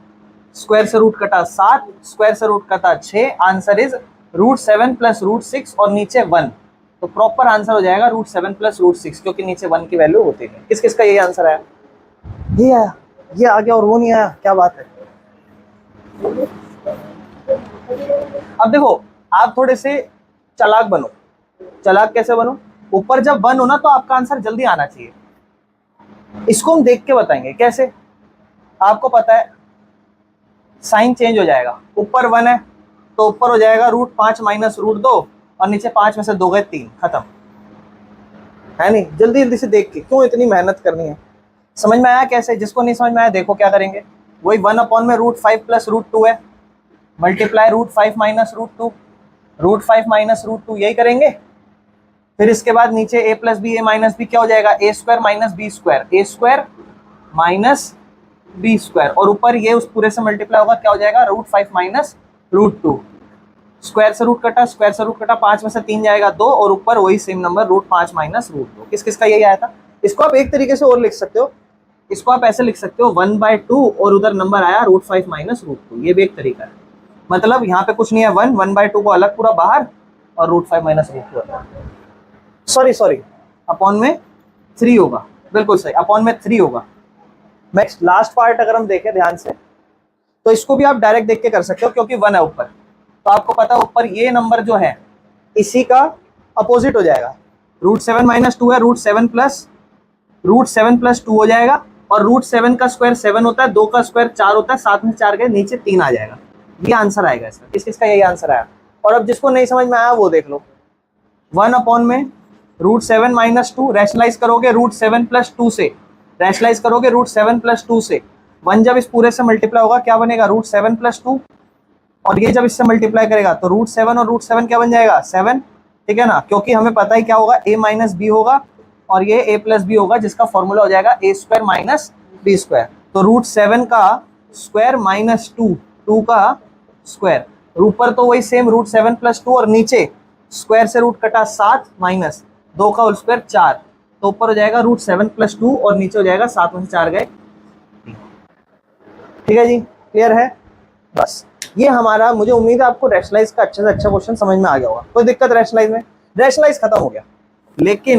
स्क्वायर से रूट कटा 7, स्क्वायर से रूट कटा 6। आंसर इज √7 प्लस √6 और नीचे 1, तो प्रॉपर आंसर हो जाएगा √7 प्लस √6, क्योंकि नीचे 1 की वैल्यू होती है। किस किस का यही आंसर आया? ये आया, ये आ गया और वो नहीं आया, क्या बात है। अब देखो आप थोड़े से चालाक बनो। चालाक कैसे बनो? ऊपर जब 1 हो ना तो आपका आंसर जल्दी आना चाहिए। इसको हम देख के बताएंगे कैसे। आपको पता है साइन चेंज हो जाएगा, ऊपर 1 है तो ऊपर हो जाएगा √5 माइनस √2 और नीचे 5 में से 2 गए 3, खत्म है नहीं। जल्दी जल्दी से देख के, क्यों इतनी मेहनत करनी है। समझ में आया कैसे? जिसको नहीं समझ में आया देखो क्या करेंगे, वही 1/में √5 प्लस √2 है, मल्टीप्लाई √5 माइनस √2, √5 माइनस √2 यही करेंगे। फिर इसके बाद नीचे a plus B, a minus B क्या हो जाएगा, a² minus b², a² minus b², और ऊपर ये उस पूरे से मल्टीप्लाई होगा क्या हो जाएगा, √5 माइनस √2। स्क्वायर से रूट कटा, स्क्वायर से रूट कटा, 5 में से 3 जाएगा 2, और ऊपर वही सेम नंबर √5 माइनस √2। किस किस का यही आया था? इसको आप एक तरीके से और लिख सकते हो, इसको आप ऐसे लिख सकते हो 1/2 और उधर नंबर आया √5 माइनस √2, ये भी एक तरीका है। मतलब यहाँ पे कुछ नहीं है, 1/2 को अलग पूरा बाहर और √5 माइनस √2 सॉरी अपॉन में 3 होगा, बिल्कुल सही, अपॉन में 3 होगा। नेक्स्ट लास्ट पार्ट अगर हम देखें ध्यान से तो इसको भी आप डायरेक्ट देख के कर सकते हो, क्योंकि 1 है ऊपर, तो आपको पता है ऊपर ये नंबर जो है इसी का अपोजिट हो जाएगा। √7 माइनस 2 है, √7 प्लस 2 हो जाएगा, और √7 का स्क्वायर 7 होता है, 2 का स्क्वायर 4 होता है, 7 में 4 गए नीचे 3 आ जाएगा। ये आंसर आएगा इसका। किस किस का यही आंसर आया? और अब जिसको नहीं समझ में आया वो देख लो, 1 में √7 माइनस 2 रैशनलाइज करोगे √7 प्लस 2 से, रैशनलाइज करोगे √7 प्लस 2 से। 1 जब इस पूरे से मल्टीप्लाई होगा क्या बनेगा, √7 प्लस 2, और ये जब इससे मल्टीप्लाई करेगा तो √7 और √7 क्या बन जाएगा, 7, ठीक है ना, क्योंकि हमें पता ही क्या होगा, a माइनस बी होगा और ये a प्लस बी होगा, जिसका फॉर्मूला हो जाएगा a² माइनस b²। तो √7 का स्क्वायर माइनस 2 का स्क्वायर, ऊपर तो वही सेम √7 प्लस 2 और नीचे स्क्वायर से रूट कटा 7 माइनस 2 का होल स्क्वायर 4, तो ऊपर हो जाएगा √7 प्लस 2 और नीचे हो जाएगा 7 में से 4 गए। ठीक है जी, क्लियर है? बस ये हमारा, मुझे उम्मीद है आपको रैशनलाइज का अच्छा से अच्छा क्वेश्चन समझ में आ गया होगा। कोई दिक्कत रैशनलाइज में? रैशनलाइज खत्म हो गया, लेकिन